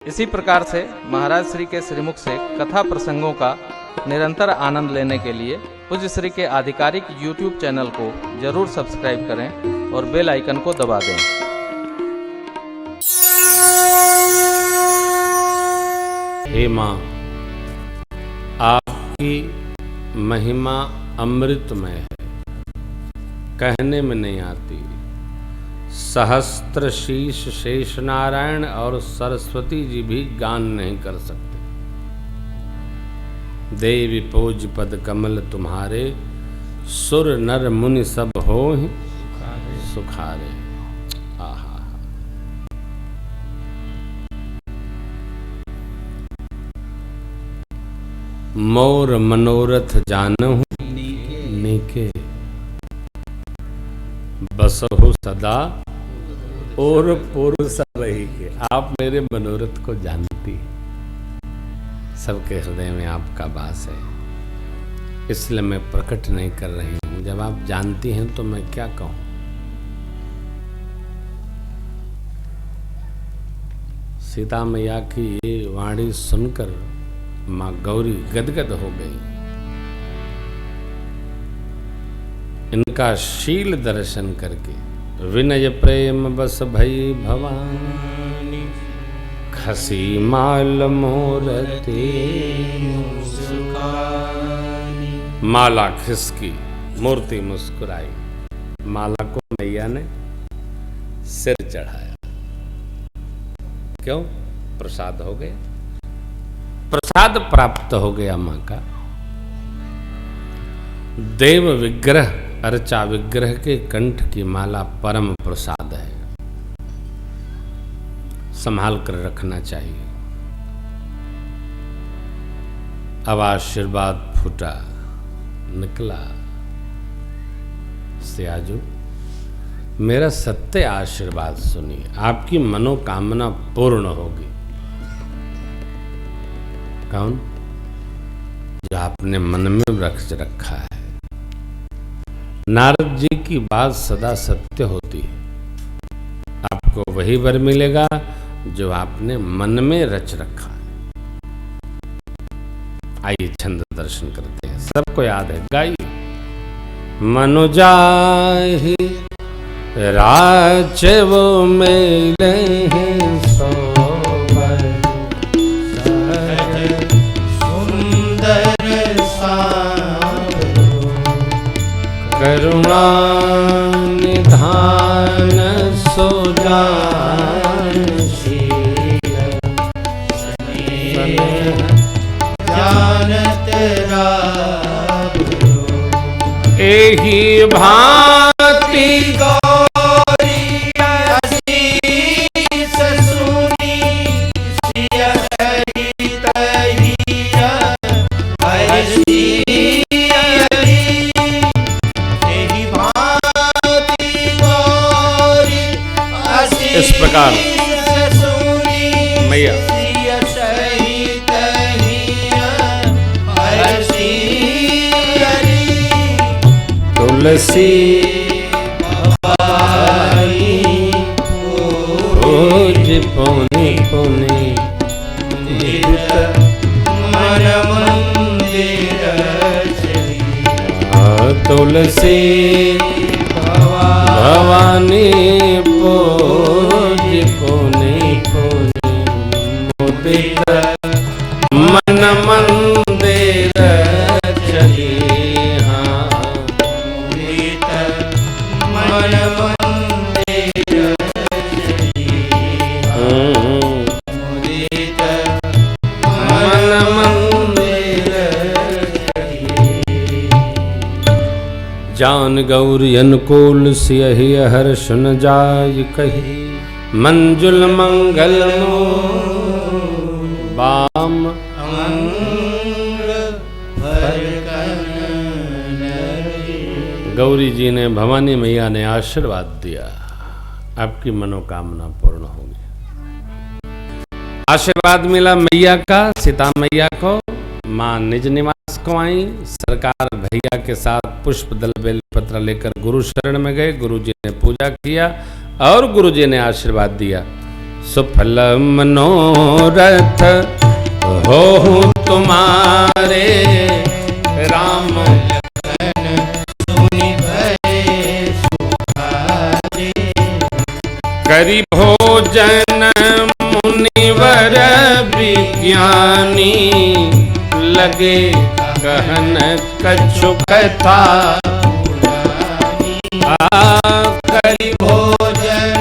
इसी प्रकार से महाराज श्री के श्रीमुख से कथा प्रसंगों का निरंतर आनंद लेने के लिए पूज्य श्री के आधिकारिक YouTube चैनल को जरूर सब्सक्राइब करें और बेल आइकन को दबा दें। हे माँ, आपकी महिमा अमृतमय है, कहने में नहीं आती। सहस्त्र शीश शेष नारायण और सरस्वती जी भी गान नहीं कर सकते। देवी पूज पद कमल तुम्हारे, सुर नर मुनि सब हों सुखारे। आहा, मोर मनोरथ जानहु नीके, बसहु सदा और पुर सब ही के। आप मेरे मनोरथ को जानती, सबके हृदय में आपका वास है, इसलिए मैं प्रकट नहीं कर रही हूं। जब आप जानती हैं तो मैं क्या कहूं। सीता मैया की ये वाणी सुनकर माँ गौरी गदगद हो गई। इनका शील दर्शन करके विनय प्रेम बस भई भवानी, खसी माल मोरते मुस्कानी। माला खिसकी, मूर्ति मुस्कुराई। माला को मैया ने सिर चढ़ाया। क्यों? प्रसाद हो गया, प्रसाद प्राप्त हो गया मां का। देव विग्रह अर्चा विग्रह के कंठ की माला परम प्रसाद है, संभाल कर रखना चाहिए। अब आशीर्वाद फूटा निकला। सियाजू, मेरा सत्य आशीर्वाद सुनिए, आपकी मनोकामना पूर्ण होगी। कौन? जो आपने मन में रखा है। नारद जी की बात सदा सत्य होती है। आपको वही वर मिलेगा जो आपने मन में रच रखा है। आइए छंद दर्शन करते हैं। सबको याद है, गाइए। मनुजाहि राजव मेले सोबर, सुंदर सारो, करुणा निधान सुजानशील, जानत राघव, एहि भांति गौरी असीस सुनी, सिय सहित हिया हरसी। इस प्रकार मैया तुलसी भोज पुनि पुनि, मन मंदिर चली। तुलसी भवानी पूज पुनि पुनि, मुदित मन मंदिर चली। हाँ, मुदित मन मंदिर चली। मुदित मन मंदिर चली। जान गौरी अनुकूल सियहि हर्ष न जाय कही, मंजुल मंगल बाम गौरी जी ने, भवानी मैया ने आशीर्वाद दिया। आपकी मनोकामना पूर्ण होगी। आशीर्वाद मिला मैया का, सीता मैया को। माँ निज निवास को आई। सरकार भैया के साथ पुष्प दल बेलपत्र लेकर गुरु शरण में गए। गुरु जी ने पूजा किया और गुरु जी ने आशीर्वाद दिया। सुफल मनोरथ हो तुम्हारे। राम करी भोजन मुनिवर विज्ञानी, लगे कहन कछु कथा। करी भोजन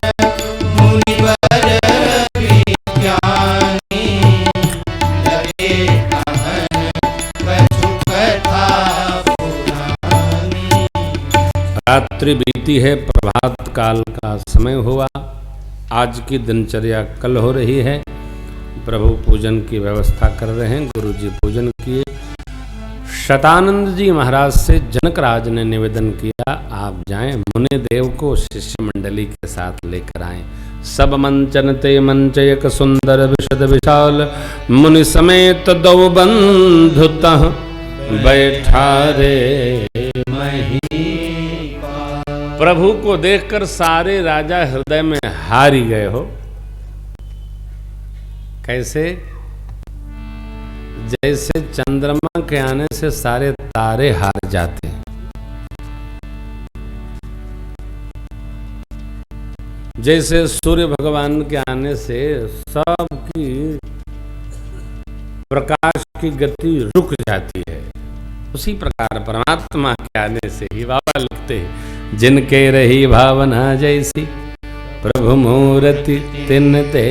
मुनिवर विज्ञानी, लगे कहन कछु कथा पुरानी। रात्रि बीती है, प्रभात काल का समय हुआ। आज की दिनचर्या कल हो रही है। प्रभु पूजन की व्यवस्था कर रहे हैं। गुरु जी पूजन किए। शतानंद जी महाराज से जनक राज ने निवेदन किया, आप जाएं, मुनि देव को शिष्य मंडली के साथ लेकर आएं। सब मंचन ते मंचयक सुंदर विशद विशाल, मुनि समेत दो बंधुतः बैठा रे मही। प्रभु को देखकर सारे राजा हृदय में हार ही गए हो। कैसे? जैसे चंद्रमा के आने से सारे तारे हार जाते हैं, जैसे सूर्य भगवान के आने से सबकी प्रकाश की गति रुक जाती है, उसी प्रकार परमात्मा के आने से ही बाबा लिखते हैं, जिनके रही भावना जैसी प्रभु मूर्ति तिन ते।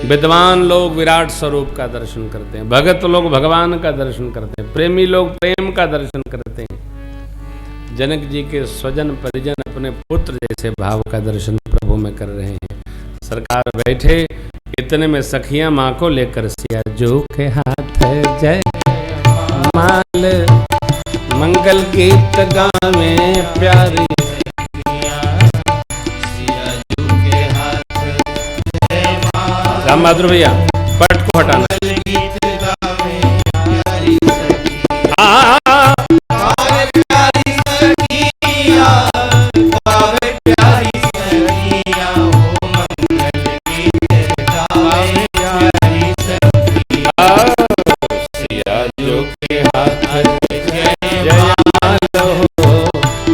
विद्वान लोग विराट स्वरूप का दर्शन करते हैं, भगत लोग भगवान का दर्शन करते हैं, प्रेमी लोग प्रेम का दर्शन करते हैं। जनक जी के स्वजन परिजन अपने पुत्र जैसे भाव का दर्शन प्रभु में कर रहे हैं। सरकार बैठे, इतने में सखियां माँ को लेकर सिया जो के हाथ जय माल, मंगल गीत गावे प्यारी। राम बहादुर भैया पट को हटाना।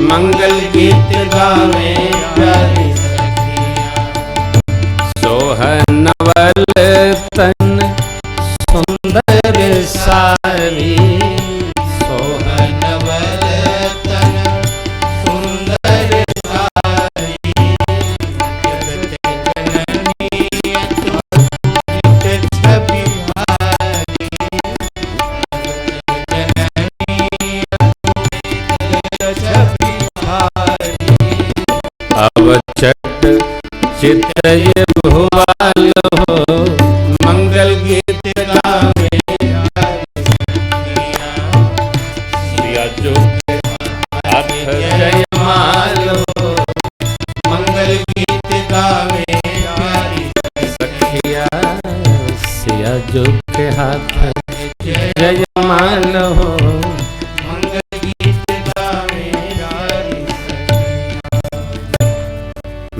मंगल गीत गावे प्यारी सोहनवल तन सुंदर सारी। सोहनवल तन सुंदर सारी, छवि अवचट चित्त ये भुवाल हो, मंगल गीत गावे सिया जो हाथ जय माल हो, मंगल गीत गावे सखिया सिया जो के हाथ जय माल हो।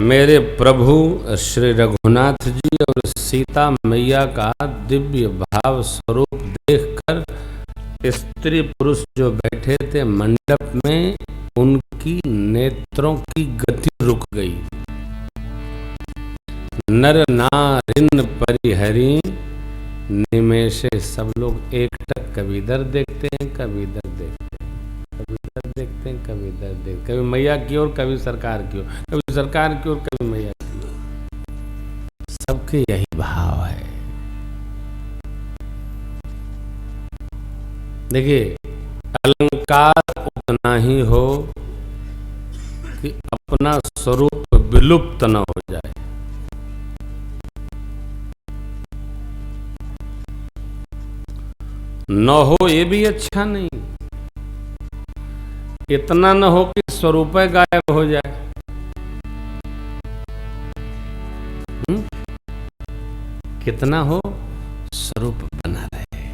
मेरे प्रभु श्री रघुनाथ जी और सीता मैया का दिव्य भाव स्वरूप देखकर स्त्री पुरुष जो बैठे थे मंडप में, उनकी नेत्रों की गति रुक गई। नर नारिन परिहरी निमेषे, सब लोग एकटक कभी इधर देखते हैं, कभी इधर देखते हैं, कभी इधर देखते हैं, कभी इधर देखते हैं, कभी मैया की ओर, कभी सरकार की ओर, कभी सरकार की ओर, कभी मैया की ओर। सबके यही भाव है। देखिए, अलंकार उतना ही हो कि अपना स्वरूप विलुप्त न हो जाए। न हो ये भी अच्छा नहीं, इतना न हो कि स्वरूप गायब हो जाए। कितना हो स्वरूप बना रहे,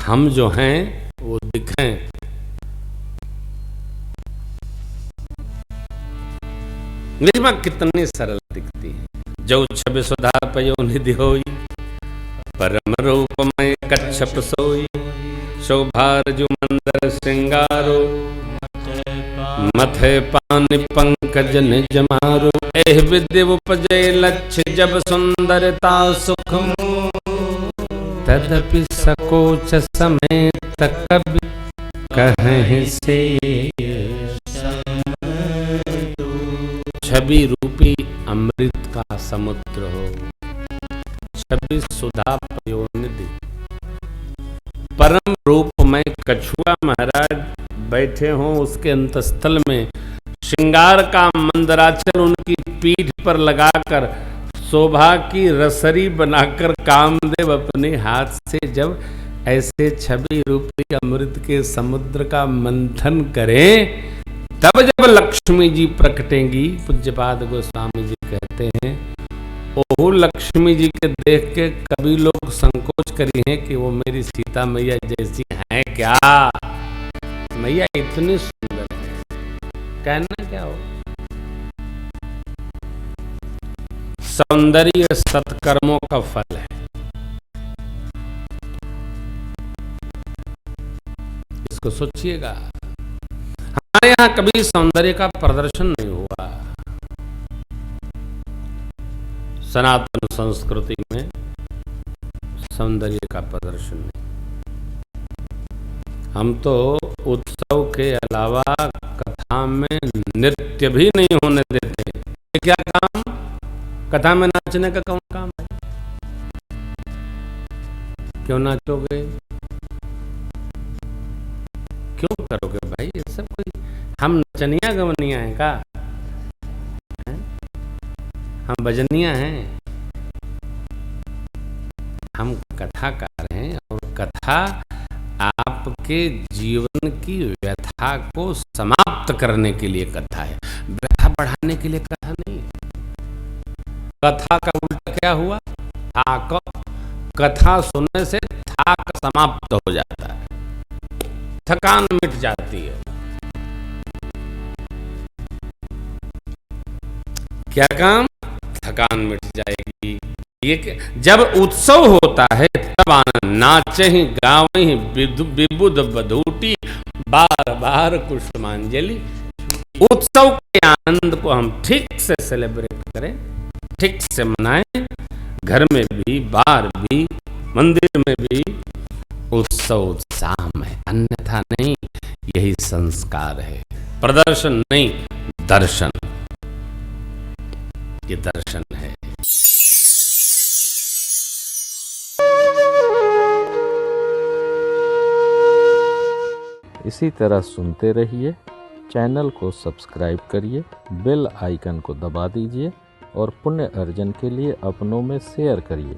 हम जो हैं वो दिखें। गरिमा कितनी सरल दिखती है। जो छवि सुधा पयो निधि होई, परम रूपमय कच्छप सोई। शोभार जो मंदर श्रृंगारो, मथे पानि पंकज निज मारो। एह विद्य उपजे लक्ष्य जब सुंदरता सुख, तदपि सकोच समेत कवि कहीं से। छवि रूपी अमृत का समुद्र हो, छवि सुधा पयोनिधि, परम रूप में कछुआ महाराज बैठे हों उसके अंतस्थल में, श्रृंगार का मंदराचल उनकी पीठ पर लगाकर, शोभा की रसरी बनाकर कामदेव अपने हाथ से जब ऐसे छवि रूपी अमृत के समुद्र का मंथन करें, तब जब लक्ष्मी जी प्रकटेंगी। पूज्यपाद गोस्वामी जी कहते हैं, ओह लक्ष्मी जी के देख के कभी लोग संकोच करी हैं कि वो मेरी सीता मैया जैसी हैं क्या? मैया इतनी सुंदर है, कहना क्या हो। सौंदर्य सत्कर्मों का फल है, इसको सोचिएगा। हमारे यहां कभी सौंदर्य का प्रदर्शन नहीं हुआ। सनातन संस्कृति में सौंदर्य का प्रदर्शन नहीं। हम तो उत्सव के अलावा कथा में नृत्य भी नहीं होने देते। ये क्या काम? कथा में नाचने का कौन काम है? क्यों नाचोगे? क्यों करोगे भाई ये सब? कोई हम नचनिया गवनिया हैं का? हम भजनिया हैं? हम कथाकार हैं, और कथा आपके जीवन की व्यथा को समाप्त करने के लिए कथा है, व्यथा बढ़ाने के लिए कथा नहीं है। कथा का उल्टा क्या हुआ? थाक। कथा सुनने से थाक समाप्त हो जाता है, थकान मिट जाती है। क्या काम? थकान मिट जाएगी। ये जब उत्सव होता है तब आनंद, नाचे ही गावे ही विबुध बधूटी, बार बार कुसुमांजलि। उत्सव के आनंद को हम ठीक से सेलिब्रेट करें, ठीक से मनाएं, घर में भी, बाहर भी, मंदिर में भी। उत्सव उत्साह है, अन्यथा नहीं। यही संस्कार है, प्रदर्शन नहीं, दर्शन। ये दर्शन है। इसी तरह सुनते रहिए, चैनल को सब्सक्राइब करिए, बेल आइकन को दबा दीजिए और पुण्य अर्जन के लिए अपनों में शेयर करिए।